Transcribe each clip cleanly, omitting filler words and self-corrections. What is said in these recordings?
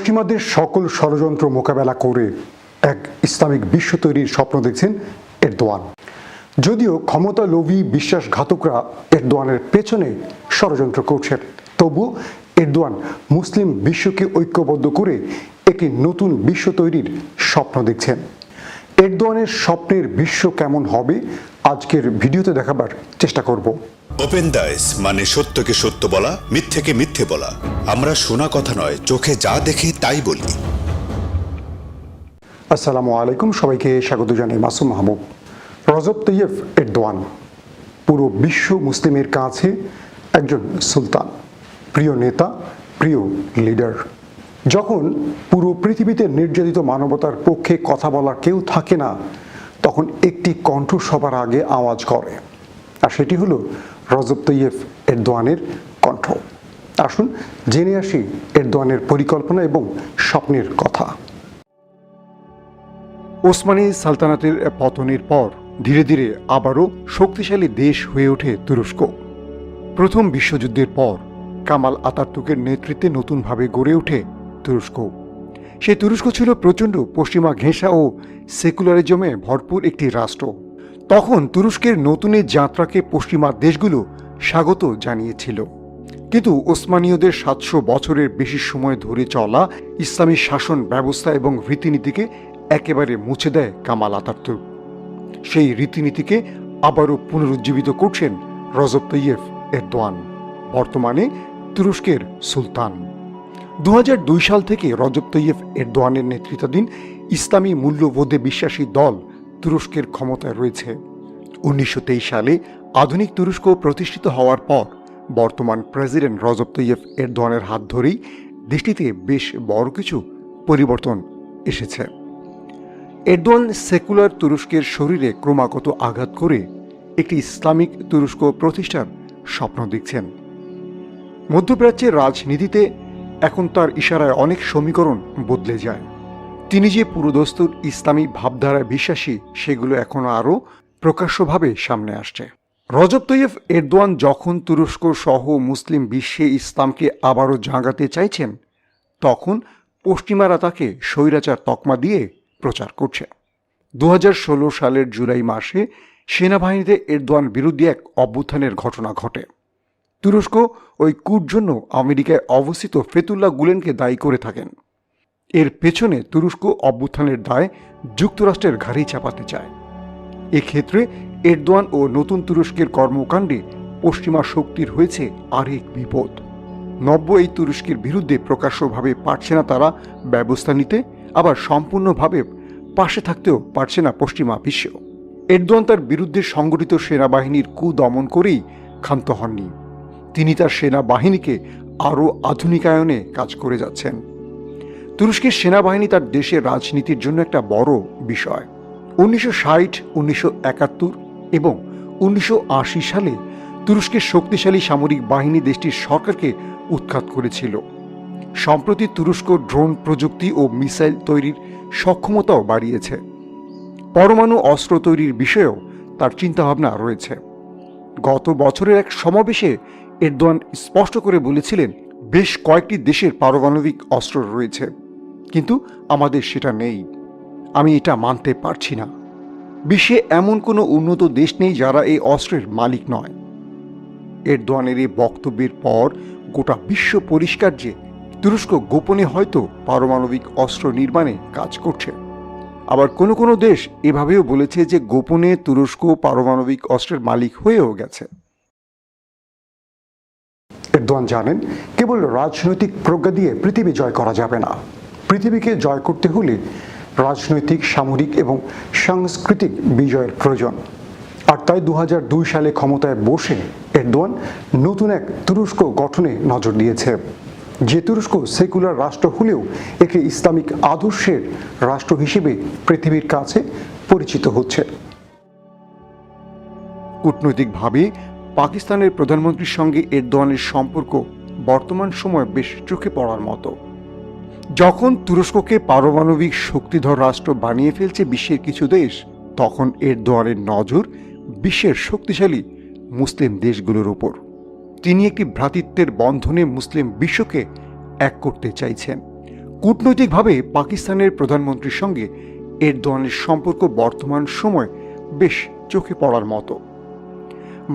পশ্চিমাদের সকল ষড়যন্ত্র মোকাবেলা করে এক ইসলামিক বিশ্ব তৈরির স্বপ্ন দেখছেন এরদোয়ান। যদিও ক্ষমতা লোভী বিশ্বাসঘাতকরা এরদোয়ানের পেছনে ষড়যন্ত্র করছেন, তবুও এরদোয়ান মুসলিম বিশ্বকে ঐক্যবদ্ধ করে একটি নতুন বিশ্ব তৈরির স্বপ্ন দেখছেন। এরদোয়ানের স্বপ্নের বিশ্ব কেমন হবে আজকের ভিডিওতে দেখাবার চেষ্টা করব। ওপেন দাইস মানে সত্যকে সত্য বলা, মিথ্যেকে মিথ্যে বলা। আমরা শোনা কথা নয়, চোখে যা দেখি তাই বলি। আসসালামু আলাইকুম, সবাইকে স্বাগত জানাই মাসুম মাহবুব। রজব তৈয়ব এরদোয়ান পুরো বিশ্ব মুসলিমের কাছে একজন সুলতান, প্রিয় নেতা, প্রিয় লিডার। যখন পুরো পৃথিবীতে নির্যাতিত মানবতার পক্ষে কথা বলার কেউ থাকে না, তখন একটি কণ্ঠ সবার আগে আওয়াজ করে, আর সেটি হলো রজব তৈয়ব এরদোয়ানের কণ্ঠ। আসুন জেনে আসি এরদোয়ানের পরিকল্পনা এবং স্বপ্নের কথা। ওসমানী সালতানাতের পতনের পর ধীরে ধীরে আবারও শক্তিশালী দেশ হয়ে ওঠে তুরস্ক। প্রথম বিশ্বযুদ্ধের পর কামাল আতাতুর্কের নেতৃত্বে নতুনভাবে গড়ে ওঠে তুরস্ক। সেই তুরস্ক ছিল প্রচণ্ড পশ্চিমা ঘেঁষা ও সেকুলারিজমে ভরপুর একটি রাষ্ট্র। তখন তুরস্কের নতুন এই যাত্রাকে পশ্চিমা দেশগুলো স্বাগত জানিয়েছিল। কিন্তু ওসমানীয়দের 700 বছরের বেশি সময় ধরে চলা ইসলামী শাসন ব্যবস্থা এবং রীতিনীতিকে একেবারে মুছে দেয় কামাল আতাতুর্ক। সেই রীতিনীতিকে আবারও পুনরুজ্জীবিত করছেন রজব তৈয়ব এরদোয়ান, বর্তমানে তুরস্কের সুলতান। 2002 সাল থেকে রজব তৈয়ব এরদোয়ানের নেতৃত্বাধীন ইসলামী মূল্যবোধে বিশ্বাসী দল তুরস্কের ক্ষমতায় রয়েছে। 1923 সালে আধুনিক তুরস্ক প্রতিষ্ঠিত হওয়ার পর বর্তমান প্রেসিডেন্ট রজব তৈয়ব এরদোয়ানের হাত ধরেই দেশটিতে বেশ বড় কিছু পরিবর্তন এসেছে। এরদোয়ান সেকুলার তুরস্কের শরীরে ক্রমাগত আঘাত করে একটি ইসলামিক তুরস্ক প্রতিষ্ঠার স্বপ্ন দেখছেন। মধ্যপ্রাচ্যের রাজনীতিতে এখন তার ইশারায় অনেক সমীকরণ বদলে যায়। তিনি যে পুরোদস্তুর ইসলামী ভাবধারায় বিশ্বাসী, সেগুলো এখনও আরও প্রকাশ্যভাবে সামনে আসছে। রজব তৈয়ব এরদোয়ান যখন তুরস্ক সহ মুসলিম বিশ্বে ইসলামকে আবারও জাগাতে চাইছেন, তখন পশ্চিমারা তাকে স্বৈরাচার তকমা দিয়ে প্রচার করছে। 2016 সালের জুলাই মাসে সেনাবাহিনীতে এরদোয়ান বিরুদ্ধে এক অভ্যুত্থানের ঘটনা ঘটে। তুরস্ক ওই কুর জন্য আমেরিকায় অবস্থিত ফেতুল্লাহ গুলেনকে দায়ী করে থাকেন। এর পেছনে তুরস্ক অভ্যুত্থানের দায় যুক্তরাষ্ট্রের ঘাড়েই চাপাতে চায়। এক্ষেত্রে এরদোয়ান ও নতুন তুরস্কের কর্মকাণ্ডে পশ্চিমা শক্তির হয়েছে আরেক বিপদ। নব্য এই তুরস্কের বিরুদ্ধে প্রকাশ্যভাবে পারছে না তারা ব্যবস্থা নিতে, আবার সম্পূর্ণভাবে পাশে থাকতেও পারছে না পশ্চিমা বিশ্ব। এরদোয়ান তার বিরুদ্ধে সংগঠিত সেনাবাহিনীর কু দমন করেই ক্ষান্ত হননি। তিনি তার সেনাবাহিনীকে আরও আধুনিকায়নে কাজ করে যাচ্ছেন। তুরস্কের সেনাবাহিনী তার দেশের রাজনীতির জন্য একটা বড় বিষয়। 1960, 1971 এবং 1980 সালে তুরস্কের শক্তিশালী সামরিক বাহিনী দেশটির সরকারকে উৎখাত করেছিল। সম্প্রতি তুরস্ক ড্রোন প্রযুক্তি ও মিসাইল তৈরির সক্ষমতাও বাড়িয়েছে। পরমাণু অস্ত্র তৈরির বিষয়েও তার চিন্তাভাবনা রয়েছে। গত বছরের এক সমাবেশে এরদোয়ান স্পষ্ট করে বলেছিলেন, বেশ কয়েকটি দেশের পারমাণবিক অস্ত্র রয়েছে, কিন্তু আমাদের সেটা নেই। আমি এটা মানতে পারছি না। বিশ্বে এমন কোনো উন্নত দেশ নেই যারা এই অস্ত্রের মালিক নয়। এরদোয়ানের এই বক্তব্যের পর গোটা বিশ্ব পরিষ্কার যে তুরস্ক গোপনে হয়তো পারমাণবিক অস্ত্র নির্মাণে কাজ করছে। আবার কোনো কোনো দেশ এভাবেও বলেছে যে গোপনে তুরস্ক পারমাণবিক অস্ত্রের মালিক হয়েও গেছে। এরদোয়ান জানেন, কেবল রাজনৈতিক প্রজ্ঞা দিয়ে পৃথিবী জয় করা যাবে না। পৃথিবীকে জয় করতে হলে রাজনৈতিক, সামরিক এবং সাংস্কৃতিক বিজয়ের প্রয়োজন। আর তাই 2002 সালে ক্ষমতায় বসে এরদোয়ান নতুন এক তুরস্ক গঠনে নজর দিয়েছে। যে তুরস্ক সেকুলার রাষ্ট্র হলেও একটি ইসলামিক আদর্শের রাষ্ট্র হিসেবে পৃথিবীর কাছে পরিচিত হচ্ছে। কূটনৈতিকভাবে পাকিস্তানের প্রধানমন্ত্রীর সঙ্গে এরদোয়ানের সম্পর্ক বর্তমান সময়ে বেশ চোখে পড়ার মতো। যখন তুরস্ককে পারমাণবিক শক্তিধর রাষ্ট্র বানিয়ে ফেলছে বিশ্বের কিছু দেশ, তখন এরদোয়ানের নজর বিশ্বের শক্তিশালী মুসলিম দেশগুলোর উপর। তিনি একটি ভ্রাতৃত্বের বন্ধনে মুসলিম বিশ্বকে এক করতে চাইছেন। কূটনৈতিকভাবে পাকিস্তানের প্রধানমন্ত্রীর সঙ্গে এরদোয়ানের সম্পর্ক বর্তমান সময় বেশ চোখে পড়ার মতো।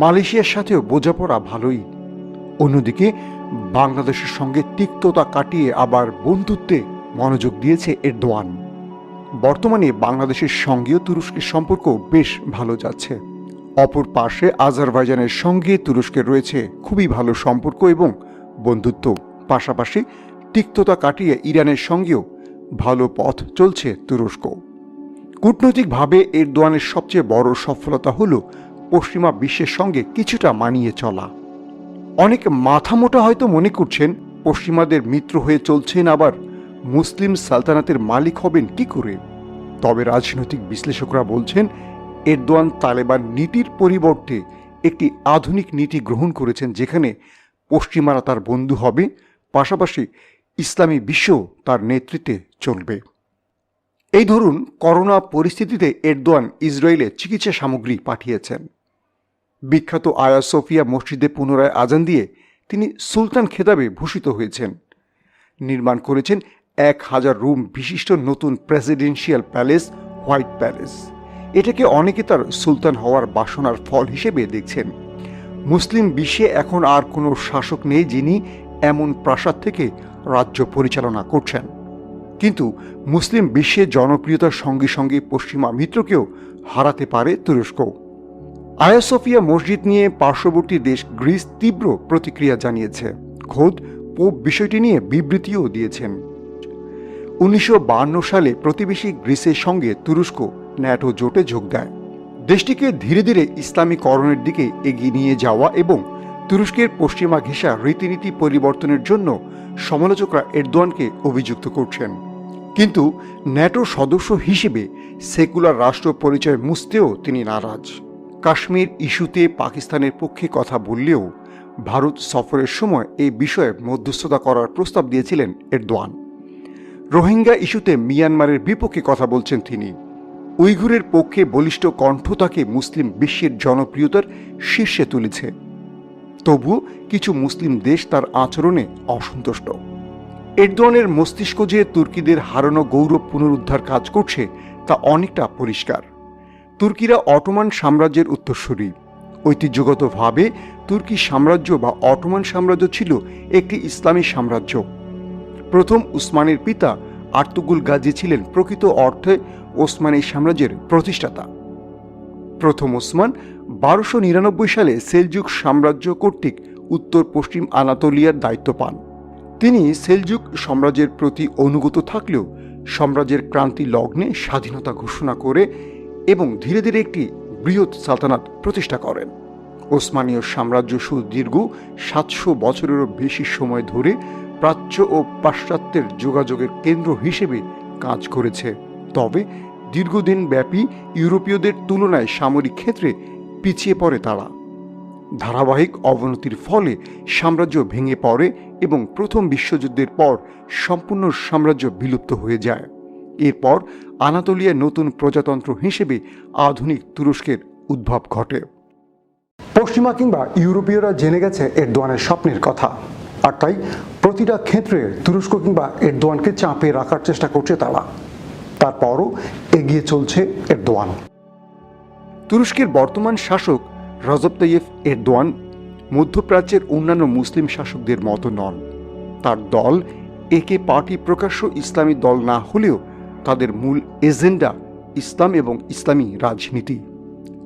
মালয়েশিয়ার সাথেও বোঝাপড়া ভালোই। অন্যদিকে বাংলাদেশের সঙ্গে তিক্ততা কাটিয়ে আবার বন্ধুত্বে মনোযোগ দিয়েছে এরদোয়ান। বর্তমানে বাংলাদেশের সঙ্গেও তুরস্কের সম্পর্ক বেশ ভালো যাচ্ছে। অপর পাশে আজারবাইজানের সঙ্গে তুরস্কের রয়েছে খুবই ভালো সম্পর্ক এবং বন্ধুত্ব। পাশাপাশি তিক্ততা কাটিয়ে ইরানের সঙ্গেও ভালো পথ চলছে তুরস্ক। কূটনৈতিকভাবে এরদোয়ানের সবচেয়ে বড় সফলতা হল পশ্চিমা বিশ্বের সঙ্গে কিছুটা মানিয়ে চলা। অনেক মাথামোটা হয়তো মনে করছেন পশ্চিমাদের মিত্র হয়ে চলছেন, আবার মুসলিম সালতানাতের মালিক হবেন কি করে। তবে রাজনৈতিক বিশ্লেষকরা বলছেন এরদোয়ান তালেবান নীতির পরিবর্তে একটি আধুনিক নীতি গ্রহণ করেছেন, যেখানে পশ্চিমারা তার বন্ধু হবে, পাশাপাশি ইসলামী বিশ্ব তার নেতৃত্বে চলবে। এই ধরুন করোনা পরিস্থিতিতে এরদোয়ান ইসরায়েলে চিকিৎসা সামগ্রী পাঠিয়েছেন। বিখ্যাত আয়া সোফিয়া মসজিদে পুনরায় আজান দিয়ে তিনি সুলতান খেতাবে ভূষিত হয়েছেন। নির্মাণ করেছেন 1000 রুম বিশিষ্ট নতুন প্রেসিডেন্সিয়াল প্যালেস, হোয়াইট প্যালেস। এটাকে অনেকে তার সুলতান হওয়ার বাসনার ফল হিসেবে দেখছেন। মুসলিম বিশ্বে এখন আর কোনো শাসক নেই যিনি এমন প্রাসাদ থেকে রাজ্য পরিচালনা করছেন। কিন্তু মুসলিম বিশ্বে জনপ্রিয়তার সঙ্গে সঙ্গে পশ্চিমা মিত্রকেও হারাতে পারে তুরস্ক। আয়া সোফিয়া মসজিদ নিয়ে পার্শ্ববর্তী দেশ গ্রিস তীব্র প্রতিক্রিয়া জানিয়েছে। খোদ পোপ বিষয়টি নিয়ে বিবৃতিও দিয়েছেন। 1952 সালে প্রতিবেশী গ্রিসের সঙ্গে তুরস্ক ন্যাটো জোটে যোগ দেয়। দেশটিকে ধীরে ধীরে ইসলামীকরণের দিকে এগিয়ে নিয়ে যাওয়া এবং তুরস্কের পশ্চিমা ঘেঁষা রীতিনীতি পরিবর্তনের জন্য সমালোচকরা এরদোয়ানকে অভিযুক্ত করছেন। কিন্তু ন্যাটো সদস্য হিসেবে সেকুলার রাষ্ট্র পরিচয় মুছতেও তিনি নারাজ। কাশ্মীর ইস্যুতে পাকিস্তানের পক্ষে কথা বললেও ভারত সফরের সময় এই বিষয়ে মধ্যস্থতা করার প্রস্তাব দিয়েছিলেন এরদোয়ান। রোহিঙ্গা ইস্যুতে মিয়ানমারের বিপক্ষে কথা বলছেন তিনি। উইঘুরের পক্ষে বলিষ্ঠ কণ্ঠ তাকে মুসলিম বিশ্বের জনপ্রিয়তার শীর্ষে তুলেছে। তবুও কিছু মুসলিম দেশ তার আচরণে অসন্তুষ্ট। এরদোয়ানের মস্তিষ্ক যে তুর্কিদের হারানো গৌরব পুনরুদ্ধার কাজ করছে তা অনেকটা পরিষ্কার। তুর্কিরা অটোমান সাম্রাজ্যের উত্তরসূরি। ঐতিহ্যগতভাবে তুর্কি সাম্রাজ্য বা অটোমান সাম্রাজ্য ছিল একটি ইসলামী সাম্রাজ্য। প্রথম উসমানের পিতা আর্তুগুল গাজী ছিলেন প্রকৃত অর্থে ওসমানী সাম্রাজ্যের প্রতিষ্ঠাতা। প্রথম ওসমান 1299 সালে সেলজুক সাম্রাজ্য কর্তৃক উত্তর পশ্চিম আনাতোলিয়ার দায়িত্ব পান। তিনি সেলজুক সাম্রাজ্যের প্রতি অনুগত থাকলেও সাম্রাজ্যের ক্রান্তি লগ্নে স্বাধীনতা ঘোষণা করে এবং ধীরে ধীরে একটি বৃহৎ সালতানাত প্রতিষ্ঠা করেন। ওসমানীয় সাম্রাজ্য সুদীর্ঘ 700 বছরেরও বেশি সময় ধরে প্রাচ্য ও পাশ্চাত্যের যোগাযোগের কেন্দ্র হিসেবে কাজ করেছে। তবে দীর্ঘদিন ব্যাপী ইউরোপীয়দের তুলনায় সামরিক ক্ষেত্রে পিছিয়ে পড়ে তারা। ধারাবাহিক অবনতির ফলে সাম্রাজ্য ভেঙে পড়ে এবং প্রথম বিশ্বযুদ্ধের পর সম্পূর্ণ সাম্রাজ্য বিলুপ্ত হয়ে যায়। এরপর আনাতোলিয়া নতুন প্রজাতন্ত্র হিসেবে আধুনিক তুরস্কের উদ্ভব ঘটে। পশ্চিমা কিংবা ইউরোপীয়রা জেনে গেছে এরদোয়ানের স্বপ্নের কথা, আর তাই প্রতিটা ক্ষেত্রে তুরস্ক কিংবা এরদোয়ানকে চাপে রাখার চেষ্টা করছে তারা। তারপরও এগিয়ে চলছে এরদোয়ান। তুরস্কের বর্তমান শাসক রজব তাইয়েপ এরদোয়ান মধ্যপ্রাচ্যের অন্যান্য মুসলিম শাসকদের মতো নন। তার দল একে পার্টি প্রকাশ্য ইসলামী দল না হলেও তাদের মূল এজেন্ডা ইসলাম এবং ইসলামী রাজনীতি।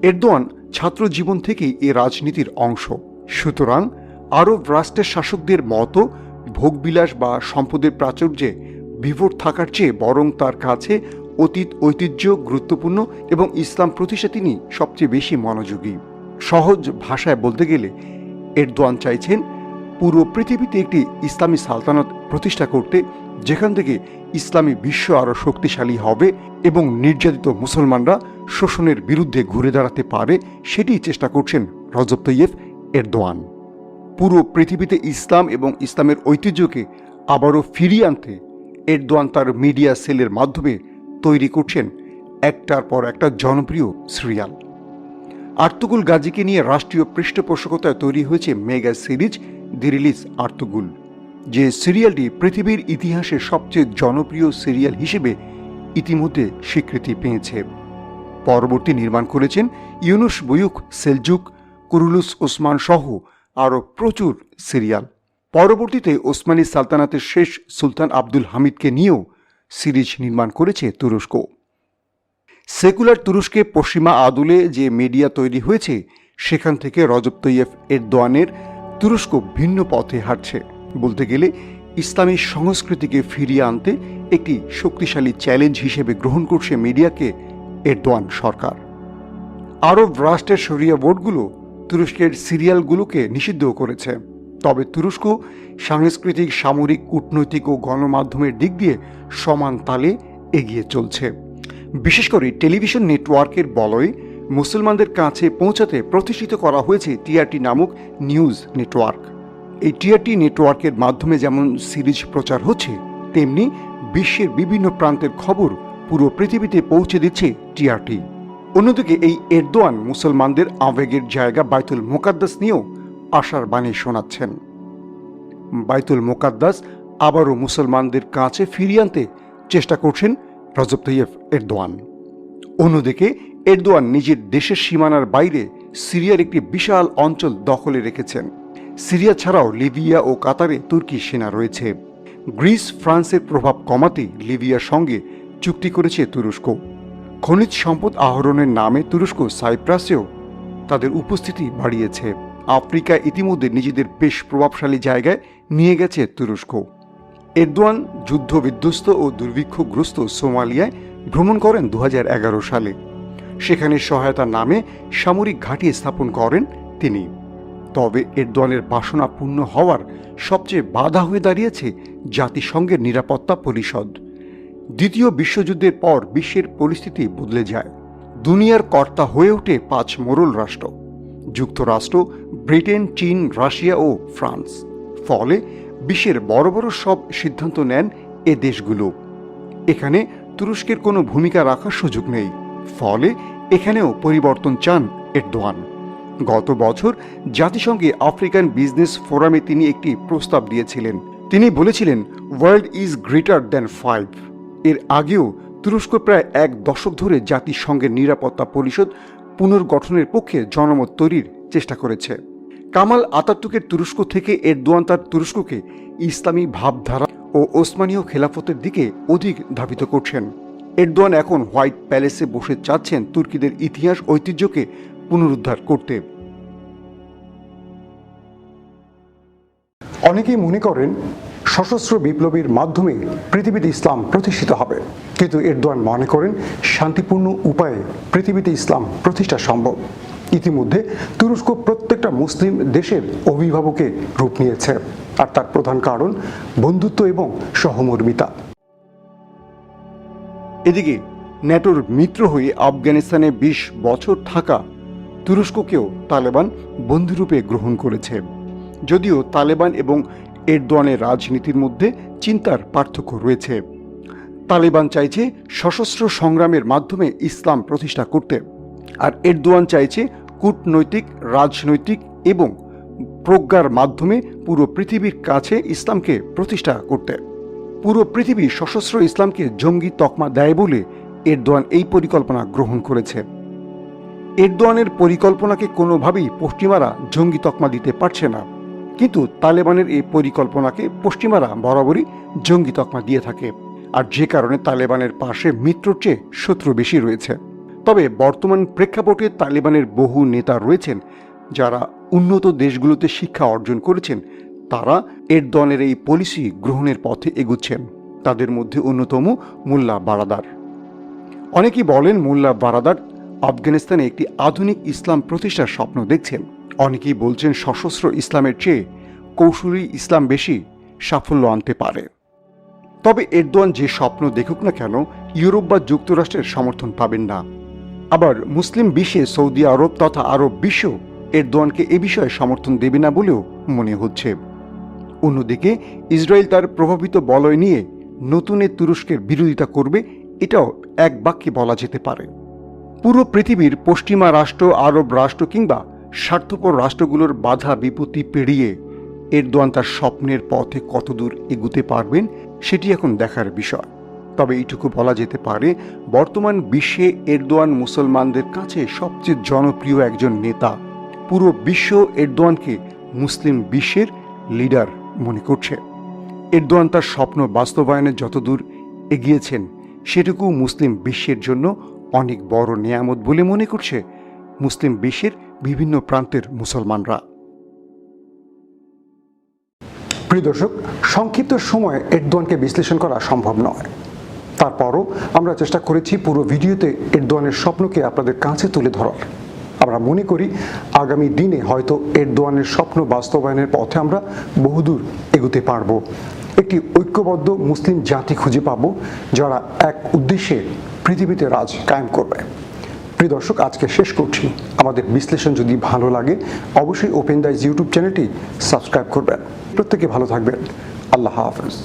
এরদোয়ান ছাত্র জীবন থেকেই এ রাজনীতির অংশ। সুতরাং আরব রাষ্ট্রের শাসকদের মতো ভোগবিলাস বা সম্পদের প্রাচুর্যে বিভোর থাকার চেয়ে বরং তার কাছে অতীত ঐতিহ্য গুরুত্বপূর্ণ এবং ইসলাম প্রতিষ্ঠা তিনি সবচেয়ে বেশি মনোযোগী। সহজ ভাষায় বলতে গেলে এরদোয়ান চাইছেন পুরো পৃথিবীতে একটি ইসলামী সালতানাত প্রতিষ্ঠা করতে, যেখান থেকে ইসলামী বিশ্ব আরও শক্তিশালী হবে এবং নির্যাতিত মুসলমানরা শোষণের বিরুদ্ধে ঘুরে দাঁড়াতে পারে, সেটিই চেষ্টা করছেন রজব তাইয়েপ এরদোয়ান। পুরো পৃথিবীতে ইসলাম এবং ইসলামের ঐতিহ্যকে আবারও ফিরিয়ে আনতে এরদোয়ান তার মিডিয়া সেলের মাধ্যমে তৈরি করছেন একটার পর একটা জনপ্রিয় সিরিয়াল। আর্তুগুল গাজীকে নিয়ে রাষ্ট্রীয় পৃষ্ঠপোষকতায় তৈরি হয়েছে মেগা সিরিজ দি রিলিজ আর্তুগুল। যে সিরিয়ালটি পৃথিবীর ইতিহাসের সবচেয়ে জনপ্রিয় সিরিয়াল হিসেবে ইতিমধ্যে স্বীকৃতি পেয়েছে। পরবর্তী নির্মাণ করেছেন ইউনুস বুয়ুক সেলজুক, কুরুলুস ওসমান সহ আরও প্রচুর সিরিয়াল। পরবর্তীতে ওসমানী সালতানাতের শেষ সুলতান আব্দুল হামিদকে নিয়েও সিরিজ নির্মাণ করেছে তুরস্ক। সেকুলার তুরস্কে পশ্চিমা আদলে যে মিডিয়া তৈরি হয়েছে, সেখান থেকে রজব তৈয়ব এরদোয়ানের তুরস্ক ভিন্ন পথে হাঁটছে। বলতে গেলে ইসলামী সংস্কৃতিকে ফিরিয়ে আনতে একটি শক্তিশালী চ্যালেঞ্জ হিসেবে গ্রহণ করছে মিডিয়াকে এরদোয়ান সরকার। আরব রাষ্ট্রের শরিয়া বোর্ডগুলো তুরস্কের সিরিয়ালগুলোকে নিষিদ্ধ করেছে। তবে তুরস্ক সাংস্কৃতিক, সামরিক, কূটনৈতিক ও গণমাধ্যমের দিক দিয়ে সমান তালে এগিয়ে চলছে। বিশেষ করে টেলিভিশন নেটওয়ার্কের বলয়ে মুসলমানদের কাছে পৌঁছাতে প্রতিষ্ঠিত করা হয়েছে টিআরটি নামক নিউজ নেটওয়ার্ক। এই টিআরটি নেটওয়ার্কের মাধ্যমে যেমন সিরিজ প্রচার হচ্ছে, তেমনি বিশ্বের বিভিন্ন প্রান্তের খবর পুরো পৃথিবীতে পৌঁছে দিচ্ছে টিআরটি। অন্যদিকে এই এরদোয়ান মুসলমানদের আবেগের জায়গা বাইতুল মোকাদ্দাস নিয়েও আশার বাণী শোনাচ্ছেন। বাইতুল মোকাদ্দাস আবারও মুসলমানদের কাছে ফিরিয়ে আনতে চেষ্টা করছেন রজব তৈয়ব এরদোয়ান। অন্যদিকে এরদোয়ান নিজের দেশের সীমানার বাইরে সিরিয়ার একটি বিশাল অঞ্চল দখলে রেখেছেন। সিরিয়া ছাড়াও লিবিয়া ও কাতারে তুর্কি সেনা রয়েছে। গ্রিস, ফ্রান্সের প্রভাব কমাতে লিবিয়ার সঙ্গে চুক্তি করেছে তুরস্ক। খনিজ সম্পদ আহরণের নামে তুরস্ক সাইপ্রাসেও তাদের উপস্থিতি বাড়িয়েছে। আফ্রিকা ইতিমধ্যে নিজেদের বেশ প্রভাবশালী জায়গায় নিয়ে গেছে তুরস্ক। এরদোয়ান যুদ্ধ বিধ্বস্ত ও দুর্ভিক্ষগ্রস্ত সোমালিয়ায় ভ্রমণ করেন 2011 সালে। সেখানে সহায়তার নামে সামরিক ঘাঁটি স্থাপন করেন তিনি। তবে এরদোয়ানের বাসনা পূর্ণ হওয়ার সবচেয়ে বাধা হয়ে দাঁড়িয়েছে জাতিসংঘের নিরাপত্তা পরিষদ। দ্বিতীয় বিশ্বযুদ্ধের পর বিশ্বের পরিস্থিতি বদলে যায়। দুনিয়ার কর্তা হয়ে ওঠে 5 মোড়ল রাষ্ট্র: যুক্তরাষ্ট্র, ব্রিটেন, চীন, রাশিয়া ও ফ্রান্স। ফলে বিশ্বের বড় বড় সব সিদ্ধান্ত নেন এ দেশগুলো। এখানে তুরস্কের কোনো ভূমিকা রাখার সুযোগ নেই। ফলে এখানেও পরিবর্তন চান এরদোয়ান। গত বছর জাতিসংঘে আফ্রিকান বিজনেস ফোরামে তিনি একটি প্রস্তাব দিয়েছিলেন। তিনি বলেছিলেন, ওয়ার্ল্ড ইজ গ্রেটার দ্যান 5। এর আগেও তুরস্ক প্রায় 1 দশক ধরে জাতিসংঘের নিরাপত্তা পরিষদ পুনর্গঠনের পক্ষে জনমত তৈরির চেষ্টা করেছে। কামাল আতাতুর্কের তুরস্ক থেকে এরদোয়ান তার তুরস্ককে ইসলামী ভাবধারা ও ওসমানীয় খেলাফতের দিকে অধিক ধাবিত করছেন। এরদোয়ান এখন হোয়াইট প্যালেসে বসে চাচ্ছেন তুর্কিদের ইতিহাস ঐতিহ্যকে পুনরুদ্ধার করতে। অনেকেই মনে করেন সশস্ত্র বিপ্লবের মাধ্যমে পৃথিবীতে ইসলাম প্রতিষ্ঠিত হবে, কিন্তু এরদোয়ান মনে করেন শান্তিপূর্ণ উপায়ে পৃথিবীতে ইসলাম প্রতিষ্ঠা সম্ভব। ইতিমধ্যে তুরস্ক প্রত্যেকটা মুসলিম দেশের অভিভাবকে রূপ নিয়েছে, আর তার প্রধান কারণ বন্ধুত্ব এবং সহমর্মিতা। এদিকে ন্যাটোর মিত্র হয়ে আফগানিস্তানে 20 বছর থাকা তুরস্ককেও তালেবান বন্ধুরূপে গ্রহণ করেছে। যদিও তালেবান এবং এরদোয়ানের রাজনীতির মধ্যে চিন্তার পার্থক্য রয়েছে। তালেবান চাইছে সশস্ত্র সংগ্রামের মাধ্যমে ইসলাম প্রতিষ্ঠা করতে, আর এরদোয়ান চাইছে কূটনৈতিক, রাজনৈতিক এবং প্রজ্ঞার মাধ্যমে পুরো পৃথিবীর কাছে ইসলামকে প্রতিষ্ঠা করতে। পুরো পৃথিবী সশস্ত্র ইসলামকে জঙ্গি তকমা দেয় বলে এরদোয়ান এই পরিকল্পনা গ্রহণ করেছে। এরদোয়ানের পরিকল্পনাকে কোনোভাবেই পশ্চিমারা জঙ্গি তকমা দিতে পারছে না, কিন্তু তালেবানের এই পরিকল্পনাকে পশ্চিমারা বরাবরই জঙ্গি তকমা দিয়ে থাকে, আর যে কারণে তালেবানের পাশে মিত্রর চেয়ে শত্রু বেশি রয়েছে। তবে বর্তমান প্রেক্ষাপটে তালেবানের বহু নেতা রয়েছেন যারা উন্নত দেশগুলোতে শিক্ষা অর্জন করেছেন। তারা এরদোয়ানের এই পলিসি গ্রহণের পথে এগুচ্ছেন। তাদের মধ্যে অন্যতম মোল্লা বারাদার। অনেকেই বলেন মোল্লা বারাদার আফগানিস্তানে একটি আধুনিক ইসলাম প্রতিষ্ঠার স্বপ্ন দেখছেন। অনেকেই বলছেন সশস্ত্র ইসলামের চেয়ে কৌশলী ইসলাম বেশি সাফল্য আনতে পারে। তবে এরদোয়ান যে স্বপ্ন দেখুক না কেন, ইউরোপ বা যুক্তরাষ্ট্রের সমর্থন পাবেন না। আবার মুসলিম বিশ্বে সৌদি আরব তথা আরব বিশ্ব এরদোয়ানকে এ বিষয়ে সমর্থন দেবে না বলেও মনে হচ্ছে। অন্যদিকে ইসরায়েল তার প্রভাবিত বলয় নিয়ে নতুন তুরস্কের বিরোধিতা করবে, এটাও এক বাক্যে বলা যেতে পারে। পুরো পৃথিবীর পশ্চিমা রাষ্ট্র, আরব রাষ্ট্র কিংবা স্বার্থপর রাষ্ট্রগুলোর বাধা বিপত্তি পেরিয়ে এরদোয়ান তার স্বপ্নের পথে কতদূর এগুতে পারবেন সেটি এখন দেখার বিষয়। তবে এইটুকু বলা যেতে পারে, বর্তমান বিশ্বে এরদোয়ান মুসলমানদের কাছে সবচেয়ে জনপ্রিয় একজন নেতা। পুরো বিশ্ব এরদোয়ানকে মুসলিম বিশ্বের লিডার মনে করছে। এরদোয়ান তার স্বপ্ন বাস্তবায়নে যতদূর এগিয়েছেন সেটুকু মুসলিম বিশ্বের জন্য অনেক বড় নেয়ামত বলে মনে করছে মুসলিম বিশ্বের বিভিন্ন প্রান্তের মুসলমানরা। প্রিয় দর্শক, সংক্ষিপ্ত সময়ে এরদোয়ানকে বিশ্লেষণ করা সম্ভব নয়। তারপরও আমরা চেষ্টা করেছি পুরো ভিডিওতে এরদোয়ানের স্বপ্নকে আপনাদের কাছে তুলে ধরার। আমরা মনে করি আগামী দিনে হয়তো এরদোয়ানের স্বপ্ন বাস্তবায়নের পথে আমরা বহুদূর এগোতে পারব। একটি ঐক্যবদ্ধ মুসলিম জাতি খুঁজে পাব যারা এক উদ্দেশ্যে পৃথিবীতে রাজ কায়েম করবে। প্রিয় দর্শক, আজকে শেষ করছি। আমাদের বিশ্লেষণ যদি ভালো লাগে অবশ্যই ওপেন দ্য আইজ ইউটিউব চ্যানেলটি সাবস্ক্রাইব করবেন। প্রত্যেকে ভালো থাকবেন। আল্লাহ হাফেজ।